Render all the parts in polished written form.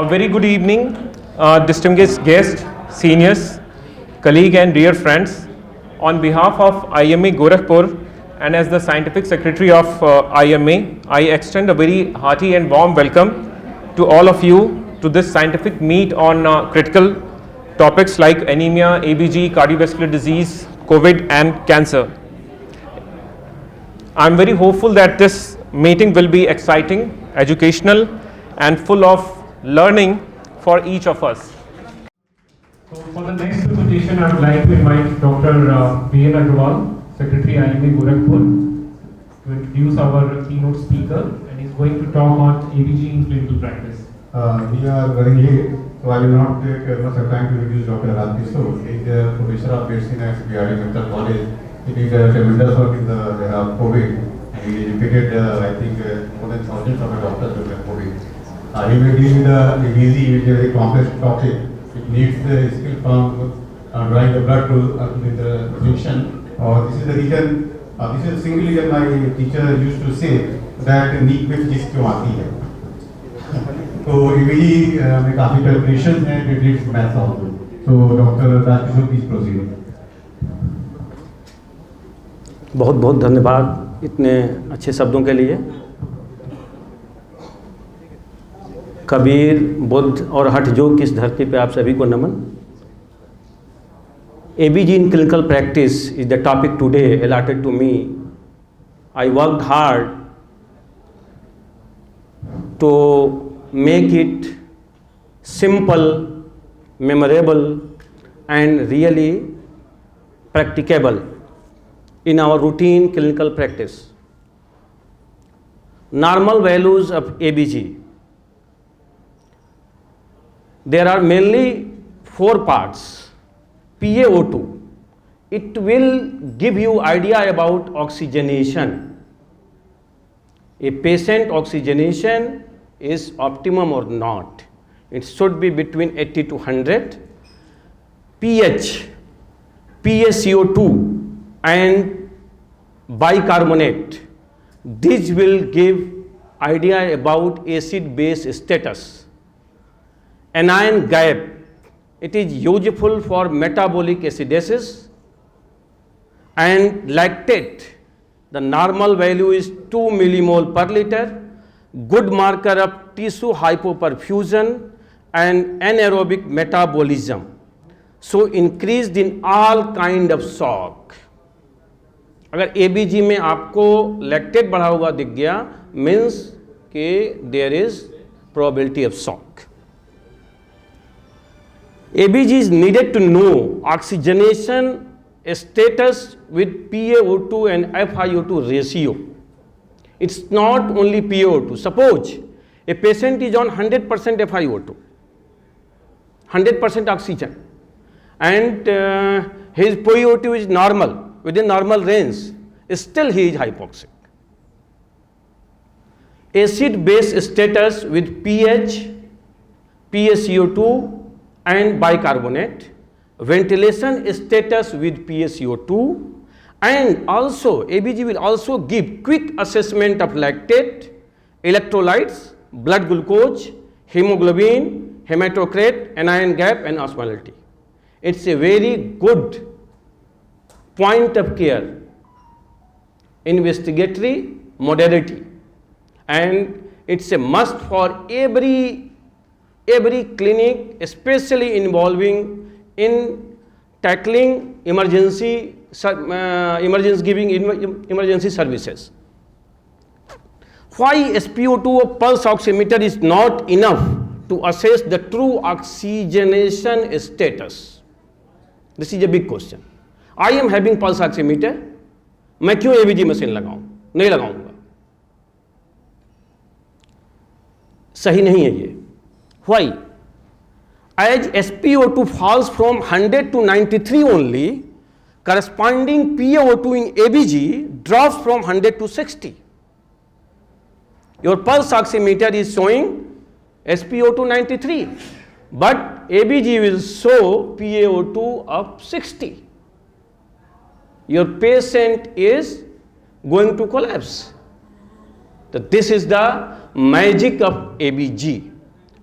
A very good evening, distinguished guests, seniors, colleagues and dear friends. On behalf of IMA Gorakhpur and as the Scientific Secretary of IMA, I extend a very hearty and warm welcome to all of you to this scientific meet on critical topics like anemia, ABG, cardiovascular disease, COVID and cancer. I am very hopeful that this meeting will be exciting, educational and full of learning for each of us. So for the next presentation, I would like to invite Dr. V.N. Agrawal, Secretary IMA Gorakhpur, to introduce our keynote speaker, and he's going to talk on ABG in clinical practice. We are running late, so I will not take much of time to introduce Dr. Raj Kishore. He is a professor of medicine at BRD Medical College. He did tremendous work in the COVID. He educated, I think, more than thousands of doctors during COVID. He will deal with the ABG, which is a very complex topic. It needs the skill from drawing the blood with the physician. This is the reason, this is a single reason my teacher used to say that नीक में physics क्यों आती है. तो ABG में काफी calculations हैं, it needs maths also. So Dr. Raj Kishore, please proceed. बहुत बहुत धन्यवाद इतने अच्छे शब्दों के लिए. कबीर, बुद्ध और हठ योग की इस धरती पे आप सभी को नमन. ABG in clinical practice is the topic today allotted to me. I worked hard to make it simple, memorable and really practicable in our routine clinical practice. Normal values of ABG. There are mainly 4 parts. PaO2. It will give you idea about oxygenation. A patient oxygenation is optimum or not. It should be between 80 to 100. pH, PaCO2 and bicarbonate. This will give idea about acid-base status. Anion gap, it is useful for metabolic acidosis. And lactate, the normal value is 2 millimole per liter, good marker of tissue hypoperfusion and anaerobic metabolism. So increased in all kind of shock. अगर ABG में आपको lactate बढ़ा हुआ दिख गया, means कि there is probability of shock. ABG is needed to know oxygenation status with PaO2 and FiO2 ratio. It's not only PaO2. Suppose a patient is on 100% FiO2, 100% oxygen, and his PaO2 is normal, within normal range, still he is hypoxic. Acid-base status with pH, PaCO2 and bicarbonate, ventilation status with PaCO2, and also ABG will also give quick assessment of lactate, electrolytes, blood glucose, hemoglobin, hematocrit, anion gap and osmolality. It's a very good point of care, investigatory modality, and it's a must for every clinic, especially involving in tackling emergency services. Why SpO2 pulse oximeter is not enough to assess the true oxygenation status? This is a big question. I am having pulse oximeter, मैं क्यों ABG machine लगाऊं? नहीं लगाऊंगा. सही नहीं है ये. Why? As SpO2 falls from 100 to 93 only, corresponding PaO2 in ABG drops from 100 to 60. Your pulse oximeter is showing SpO2 93, but ABG will show PaO2 of 60. Your patient is going to collapse. So this is the magic of ABG.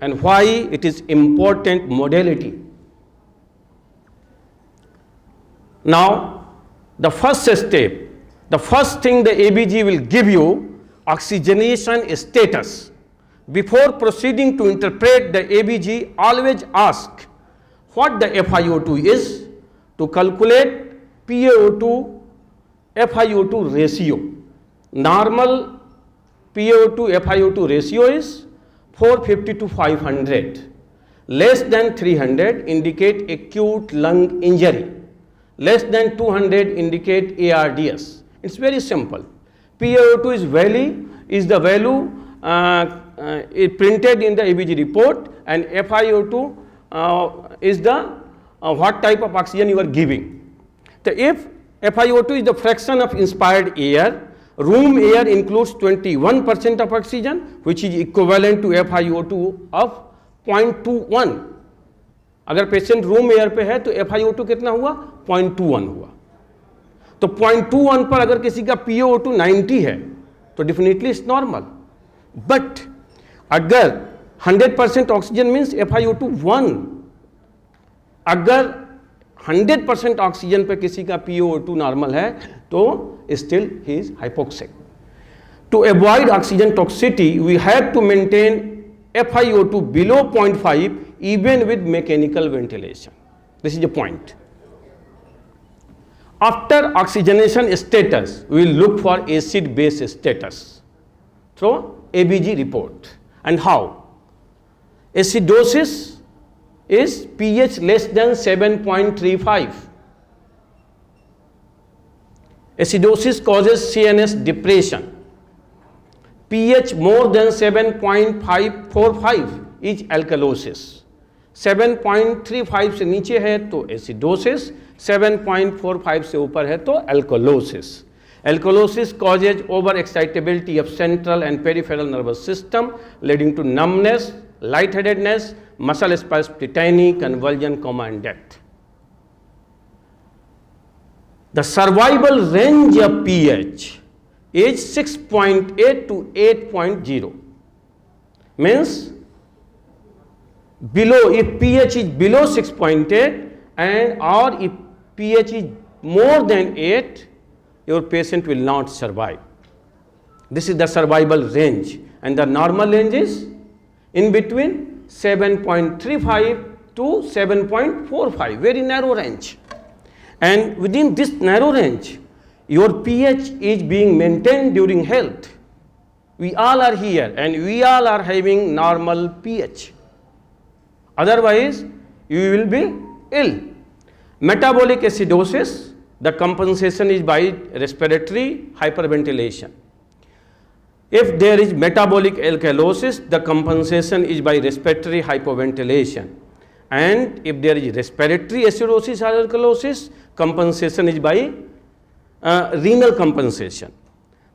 and why it is important modality. Now, the first step, the first thing the ABG will give you, oxygenation status. Before proceeding to interpret the ABG, always ask what the FiO2 is to calculate PaO2 FiO2 ratio. Normal PaO2 FiO2 ratio is 450 to 500. Less than 300 indicate acute lung injury. Less than 200 indicate ARDS. It's very simple. PaO2 is the value printed in the ABG report, and FiO2 is the what type of oxygen you are giving. So if FiO2 is the fraction of inspired air, room air includes 21% of oxygen, which is equivalent to FiO2 of 0.21. अगर patient room air पे है तो FiO2 कितना हुआ? 0.21 हुआ. तो 0.21 पर अगर किसी का PaO2 90 है तो डेफिनेटली इट्स नॉर्मल. बट अगर 100% ऑक्सीजन मीन्स FiO2 1. अगर 100% ऑक्सीजन पे किसी का PaO2 नॉर्मल है तो still he is hypoxic. To avoid oxygen toxicity we have to maintain FiO2 below 0.5 even with mechanical ventilation. This is the point. After oxygenation status, we will look for acid-base status through ABG report. And how? Acidosis is pH less than 7.35. Acidosis causes CNS depression. pH more than 7.545 is alkalosis. 7.35 से नीचे है तो acidosis, 7.45 से ऊपर है तो alkalosis. Alkalosis causes over-excitability of central and peripheral nervous system, leading to numbness, lightheadedness, muscle spasticity, convulsion, coma, and death. The survival range of pH is 6.8 to 8.0. Means below, if pH is below 6.8 and or if pH is more than 8, your patient will not survive. This is the survival range, and the normal range is in between 7.35 to 7.45, very narrow range. And within this narrow range, your pH is being maintained during health. We all are here and we all are having normal pH. Otherwise, you will be ill. Metabolic acidosis, the compensation is by respiratory hyperventilation. If there is metabolic alkalosis, the compensation is by respiratory hypoventilation. And if there is respiratory acidosis or alkalosis, compensation is by renal compensation.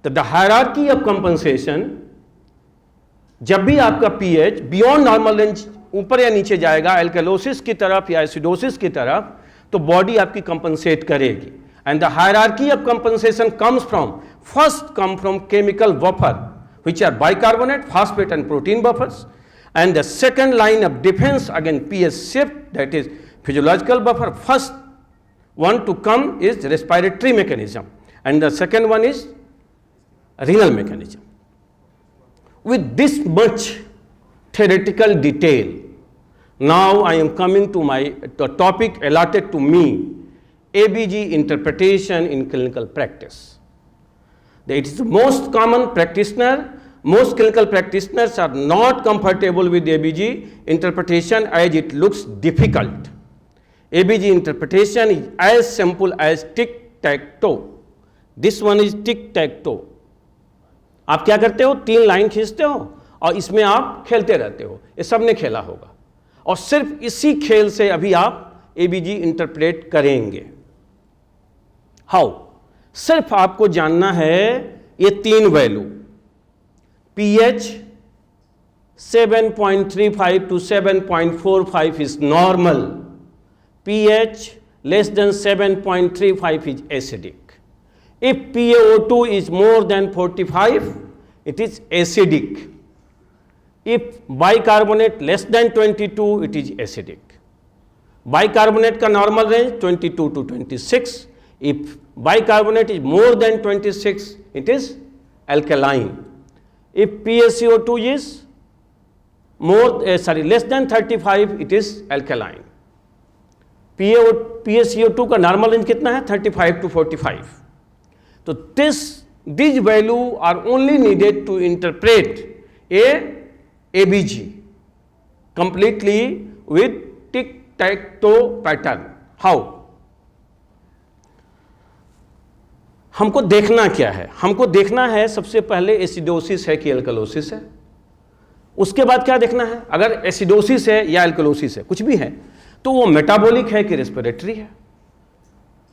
The hierarchy of compensation, जब भी आपका pH beyond normal range ऊपर या नीचे जाएगा alkalosis की तरफ या एसिडोसिस की तरफ, तो बॉडी आपकी कंपनसेट करेगी. And the hierarchy of compensation comes from, first come from chemical buffer which are bicarbonate, phosphate and protein buffers, and the second line of defense against pH shift, that is physiological buffer. First one to come is respiratory mechanism and the second one is renal mechanism. With this much theoretical detail, now I am coming to the topic allotted to me, ABG interpretation in clinical practice. It is the most common practitioner. Most clinical practitioners are not comfortable with ABG interpretation as it looks difficult. ABG interpretation is as simple as tic-tac-toe. This one is tic-tac-toe. आप क्या करते हो? 3 line खींचते हो और इसमें आप खेलते रहते हो. ये सबने खेला होगा और सिर्फ इसी खेल से अभी आप ABG इंटरप्रेट करेंगे. हाउ? सिर्फ आपको जानना है ये 3 value, pH 7.35 to 7.45 is normal, pH less than 7.35 is acidic. If PaO2 is more than 45, it is acidic. If bicarbonate less than 22 it is acidic. Bicarbonate का normal range 22 to 26, if bicarbonate is more than 26 it is alkaline. If PaCO2 is less than 35 it is alkaline. PaCO2 का normal range कितना है? 35 to 45. तो these value are only needed to interpret a ABG completely with tic-tac-toe pattern. How? हमको देखना क्या है? हमको देखना है सबसे पहले एसिडोसिस है कि एल्कलोसिस है। उसके बाद क्या देखना है? अगर एसिडोसिस है या एल्कलोसिस है, कुछ भी है, तो वो मेटाबॉलिक है कि रेस्पिरेटरी है।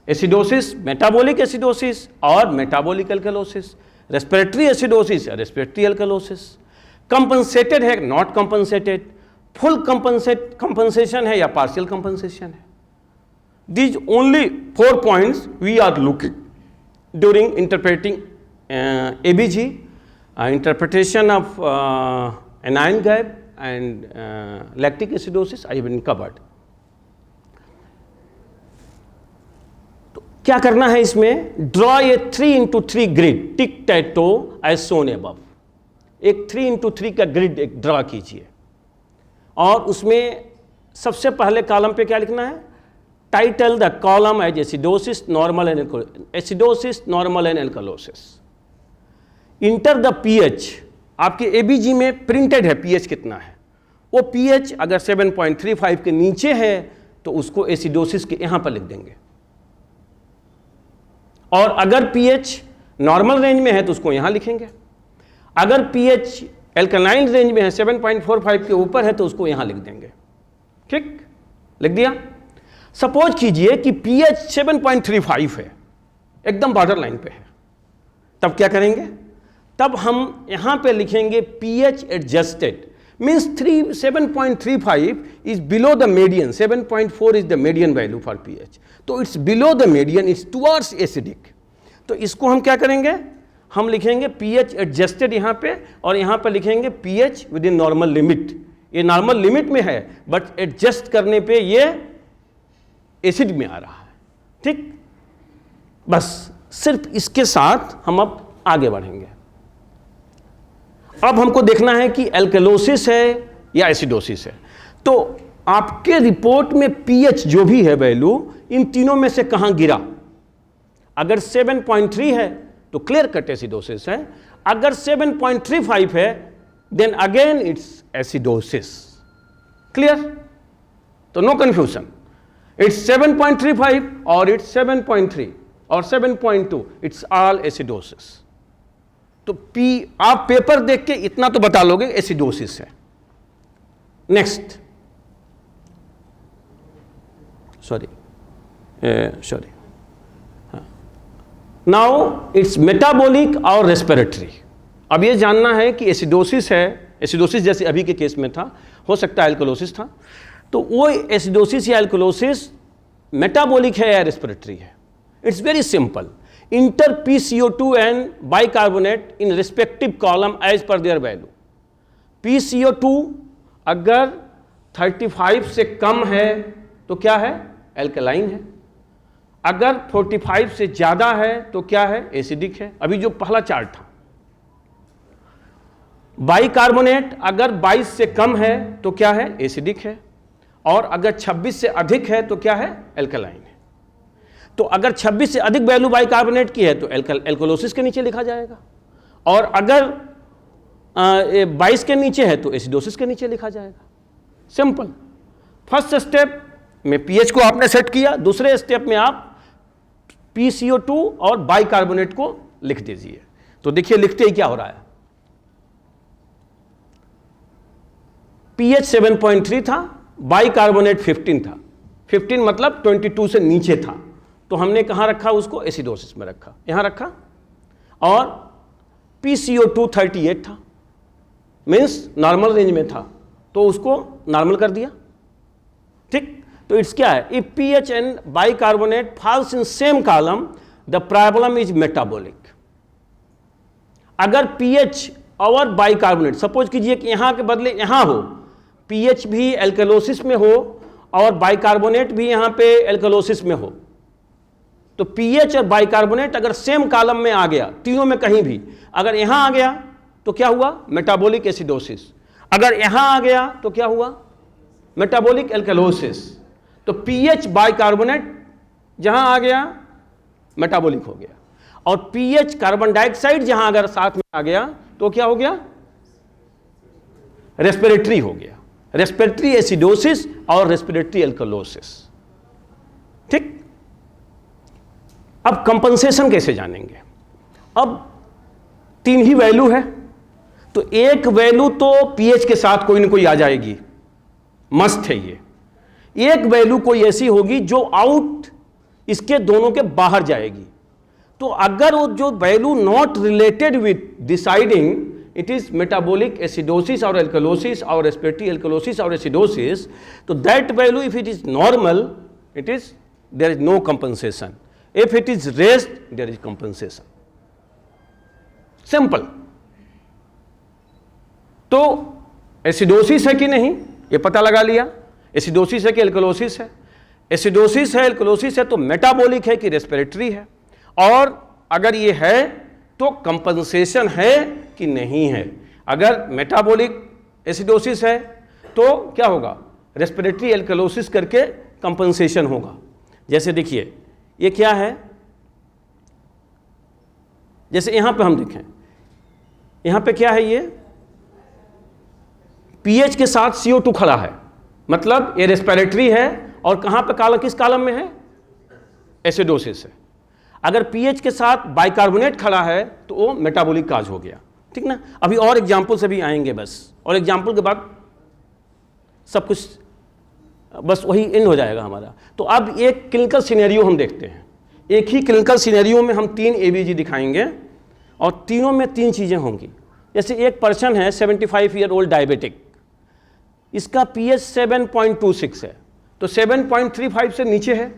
एसिडोसिस मेटाबॉलिक एसिडोसिस और मेटाबॉलिक एल्कलोसिस, रेस्पिरेटरी एसिडोसिस या रेस्पिरेटरी एल्कलोसिस, कंपनसेटेड है नॉट कंपनसेटेड, फुल कंपनसेशन है या पार्शियल कंपनसेशन है। These only 4 points we are looking during interpreting ABG, interpretation of anion gap and lactic acidosis I have been covered. तो क्या करना है इसमें? Draw a 3x3 grid tic-tac-toe as shown above. एक 3x3 का grid एक draw कीजिए और उसमें सबसे पहले कॉलम पे क्या लिखना है? Title the column as acidosis, normal and alkalosis. Enter the pH. आपके ABG में प्रिंटेड है pH कितना है। वो pH अगर 7.35 के नीचे है तो उसको एसिडोसिस के यहाँ पर लिख देंगे, और अगर pH नॉर्मल रेंज में है तो उसको यहाँ लिखेंगे। अगर pH एल्कलाइन रेंज में है 7.45 के ऊपर है तो उसको यहाँ लिख देंगे। ठीक, लिख दिया। सपोज कीजिए कि pH 7.35 है, एकदम बॉर्डर लाइन पे है, तब क्या करेंगे? तब हम यहां पे लिखेंगे pH adjusted, means 7.35 is below the median, 7.4 is the median value for pH, तो it's below the median, it's towards acidic. तो इसको हम क्या करेंगे? हम लिखेंगे pH एडजस्टेड यहां पे, और यहां पे लिखेंगे pH with in normal limit. ये नॉर्मल लिमिट में है बट एडजस्ट करने पे ये एसिड में आ रहा है। ठीक, बस सिर्फ इसके साथ हम अब आगे बढ़ेंगे। अब हमको देखना है कि एल्कलोसिस है या एसिडोसिस है। तो आपके रिपोर्ट में pH जो भी है वैल्यू, इन तीनों में से कहां गिरा? अगर 7.3 है तो क्लियर कट एसिडोसिस है, अगर 7.35 है then again it's acidosis. Clear? तो no confusion, it's 7.35 or it's 7.3 or 7.2, it's all acidosis. तो आप पेपर देख के इतना तो बता लोगे एसिडोसिस है। Next, sorry now it's metabolic और रेस्पिरेटरी। अब ये जानना है कि एसिडोसिस है, एसिडोसिस जैसे अभी के केस में था, हो सकता है एल्कलोसिस था, तो वो एसिडोसिस या एल्कलोसिस मेटाबॉलिक है या रेस्पिरेटरी है? It's very simple, enter PCO2 and bicarbonate in respective column as per their value. PCO2 अगर 35 से कम है तो क्या है? एल्कलाइन है। अगर 45 से ज़्यादा है तो क्या है? एसिडिक है। अभी जो पहला चार्ट था, बाइकार्बोनेट अगर 22 से कम है तो क्या है? एसिडिक है, और अगर 26 से अधिक है तो क्या है? एल्कलाइन है। तो अगर 26 से अधिक वैल्यू बाइकार्बोनेट की है तो एल्कोलोसिस के नीचे लिखा जाएगा, और अगर 22 के नीचे है तो एसिडोसिस के नीचे लिखा जाएगा। सिंपल। फर्स्ट स्टेप में pH को आपने सेट किया, दूसरे स्टेप में आप PCO2 और बाइकार्बोनेट को लिख दीजिए। तो देखिए लिखते ही क्या हो रहा है, pH 7.3 था, बाइकार्बोनेट 15 था। 15 मतलब 22 से नीचे था, तो हमने कहाँ रखा उसको? एसिडोसिस में रखा, यहाँ रखा। और PCO2 38 था, मीन्स नॉर्मल रेंज में था, तो उसको नॉर्मल कर दिया। ठीक, तो इट्स क्या है? If pH and bicarbonate falls in same column the problem is metabolic. अगर pH और बाइकार्बोनेट, सपोज कीजिए कि यहाँ के बदले यहाँ हो, पीएच भी एल्कलोसिस में हो और बाइकार्बोनेट भी यहाँ पे एल्कलोसिस में हो, तो पीएच और बाइकार्बोनेट अगर सेम कॉलम में आ गया, तीनों में कहीं भी, अगर यहाँ आ गया तो क्या हुआ? Metabolic acidosis. अगर यहाँ आ गया तो क्या हुआ? Metabolic alkalosis. तो पीएच बाइकार्बोनेट जहां आ गया मेटाबॉलिक हो गया, और पीएच कार्बन डाइऑक्साइड जहां अगर साथ में आ गया तो क्या हो गया? रेस्पिरेटरी हो गया, रेस्पिरेटरी एसिडोसिस और रेस्पिरेटरी एल्कलोसिस। ठीक। अब कंपनसेशन कैसे जानेंगे? अब 3 ही वैल्यू है, तो एक वैल्यू तो पीएच के साथ कोई ना कोई आ जाएगी, मस्त है ये। एक वैल्यू कोई ऐसी होगी जो आउट इसके दोनों के बाहर जाएगी। तो अगर वो जो value not related with deciding it is metabolic acidosis और एल्कलोसिस और रेस्पिरेटरी एल्कलोसिस और एसिडोसिस, तो that value if it is normal it is there is no compensation, if it is rest there is compensation. Simple. तो acidosis है कि नहीं ये पता लगा लिया, एसिडोसिस है कि एल्कलोसिस है। एसिडोसिस है, एल्कलोसिस है तो मेटाबॉलिक है कि रेस्पिरेटरी है, और अगर ये है तो कंपनसेशन है कि नहीं है। अगर मेटाबॉलिक एसिडोसिस है तो क्या होगा? रेस्पिरेटरी एल्कलोसिस करके कंपनसेशन होगा। जैसे देखिए ये क्या है, जैसे यहां पे हम देखें, यहां पे क्या है, ये पीएच के साथ CO2 खड़ा है, मतलब ये रेस्पिरेटरी है, और कहां पे कॉलम, किस कॉलम में है? एसिडोसिस है। अगर पीएच के साथ बाइकार्बोनेट खड़ा है तो वो मेटाबॉलिक काज हो गया। ठीक ना। अभी और एग्जाम्पल से भी आएंगे बस, और एग्जाम्पल के बाद सब कुछ बस वही एंड हो जाएगा हमारा। तो अब एक क्लिनिकल सिनेरियो हम देखते हैं। एक ही क्लिनिकल सिनेरियो में हम 3 ABG दिखाएंगे और तीनों में 3 चीज़ें होंगी। जैसे एक पर्सन है 75 ईयर ओल्ड डायबिटिक, इसका पीएच 7.26 है, तो 7.35 से नीचे है।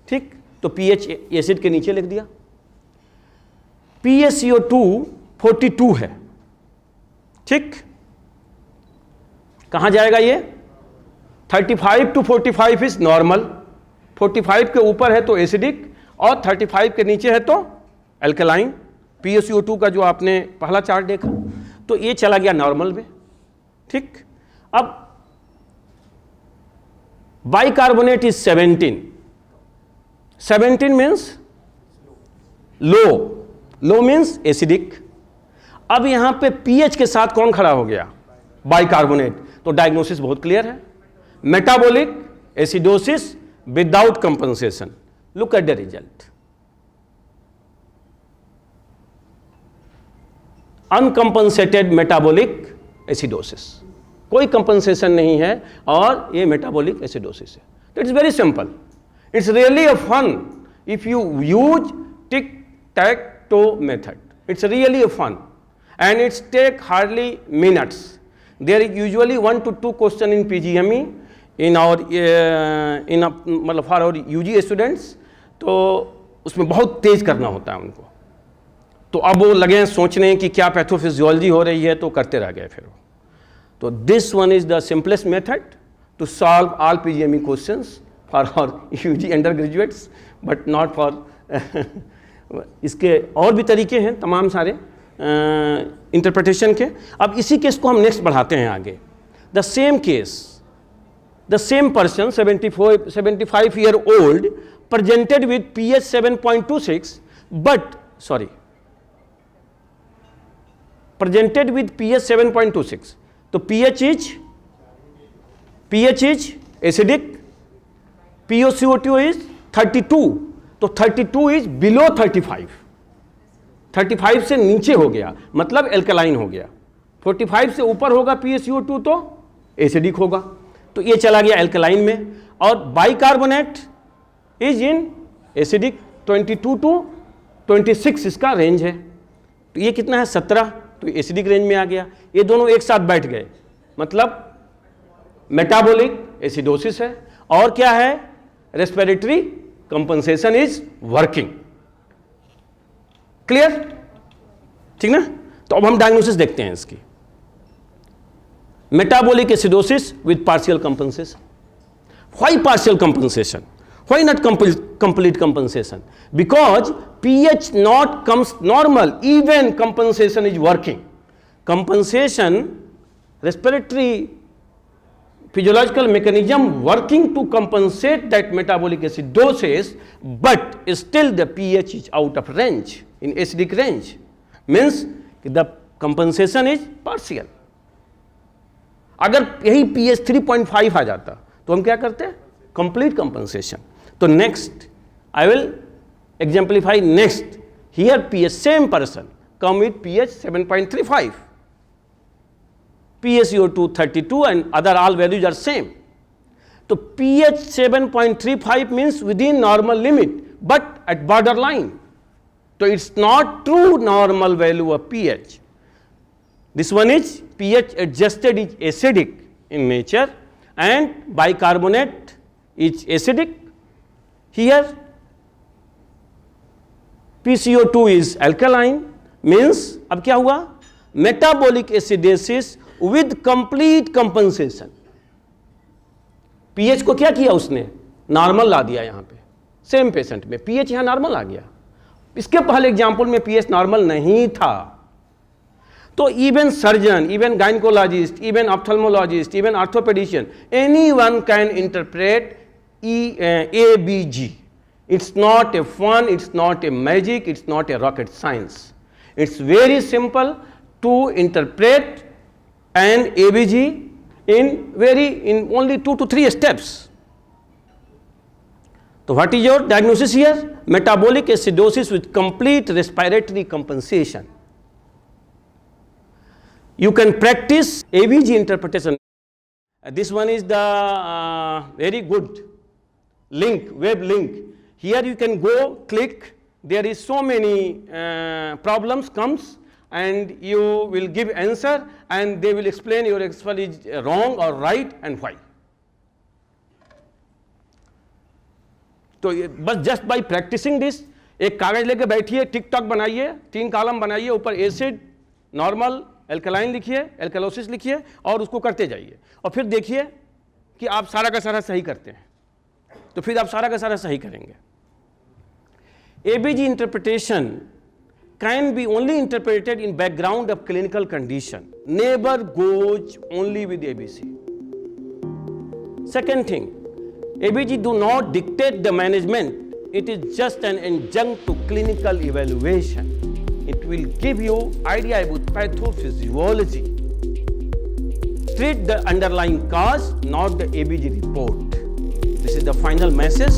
ठीक, तो पीएच एसिड के नीचे लिख दिया। PaCO2 42 है। ठीक, कहां जाएगा ये? 35 to 45 इज नॉर्मल, 45 के ऊपर है तो एसिडिक, और 35 के नीचे है तो अल्कलाइन। PaCO2 का जो आपने पहला चार्ट देखा, तो ये चला गया नॉर्मल में। ठीक, अब bicarbonate is 17 means low, low means acidic. अब यहां पे पीएच के साथ कौन खड़ा हो गया? बाइकार्बोनेट। तो डायग्नोसिस बहुत क्लियर है, metabolic acidosis without compensation. Look at the result, uncompensated metabolic acidosis, कोई कंपनसेशन नहीं है और ये मेटाबॉलिक एसिडोसिस है। तो it's very simple, it's really a fun if you use tic tac toe method, it's really a fun and it's take hardly minutes. There is usually 1 to 2 question in PGME in our मतलब for our UG students, तो उसमें बहुत तेज करना होता है उनको। तो अब वो लगे सोचने कि क्या पैथोफिजियोलॉजी हो रही है, तो करते रह गए फिर वो। तो this one is the simplest method to solve all PGME questions for our UG undergraduates, but not for इसके और भी तरीके हैं तमाम सारे इंटरप्रिटेशन के। अब इसी केस को हम नेक्स्ट बढ़ाते हैं आगे। The same case, the same person 75 year old presented with pH 7.26, but sorry presented with pH 7.26, तो pH is acidic, PaCO2 is 32, तो 32 इज बिलो 35 से नीचे हो गया मतलब एल्कलाइन हो गया। 45 से ऊपर होगा PaCO2 तो एसिडिक होगा, तो ये चला गया एल्कलाइन में। और bicarbonate is in acidic, 22 to 26 इसका रेंज है, तो ये कितना है 17, तो एसिडिक रेंज में आ गया। ये दोनों एक साथ बैठ गए, मतलब मेटाबॉलिक एसिडोसिस है, और क्या है? Respiratory compensation is working. Clear? ठीक ना। तो अब हम डायग्नोसिस देखते हैं इसकी। Metabolic acidosis with partial compensation. Why partial compensation? Why not complete compensation? Because pH not comes normal, even compensation is working. Compensation, respiratory physiological mechanism working to compensate that metabolic acidosis, but still the pH is out of range, in acidic range, means the compensation is partial. अगर यही pH 3.5 आ जाता तो हम क्या करते हैं? Complete compensation. तो next I will exemplify next. Here pH same person come with pH 7.35, PaCO2 32 and other all values are same. So pH 7.35 means within normal limit but at borderline. So it's not true normal value of pH. This one is pH adjusted is acidic in nature and bicarbonate is acidic. Here PCO2 is alkaline, means अब क्या हुआ? Metabolic acidosis with complete compensation. pH को क्या किया उसने? Normal ला दिया यहाँ पे सेम पेशेंट में, pH यहाँ नॉर्मल आ गया. इसके पहले एग्जाम्पल में pH नॉर्मल नहीं था. तो even surgeon, even gynaecologist, even ophthalmologist, even orthopaedician, anyone can interpret ABG. It's not a fun, it's not a magic, it's not a rocket science. It's very simple to interpret an ABG in only 2 to 3 steps. So what is your diagnosis here? Metabolic acidosis with complete respiratory compensation. You can practice ABG interpretation. This one is the very good link, web link. Here you can go, click, there is so many problems comes and you will give answer and they will explain your answer is wrong or right and why. तो बस just by practising this, एक कागज लेके बैठिए, TikTok बनाइए, 3 column बनाइए, ऊपर acid, normal, alkaline लिखिए, एल्कलोसिस लिखिए और उसको करते जाइए और फिर देखिए कि आप सारा का सारा सही करते हैं, तो फिर आप सारा का सारा सही करेंगे. ABG interpretation can be only interpreted in background of clinical condition, never goes only with ABC. Second thing, ABG do not dictate the management, it is just an adjunct to clinical evaluation. It will give you idea about pathophysiology. Treat the underlying cause, not the ABG report. This is the final message.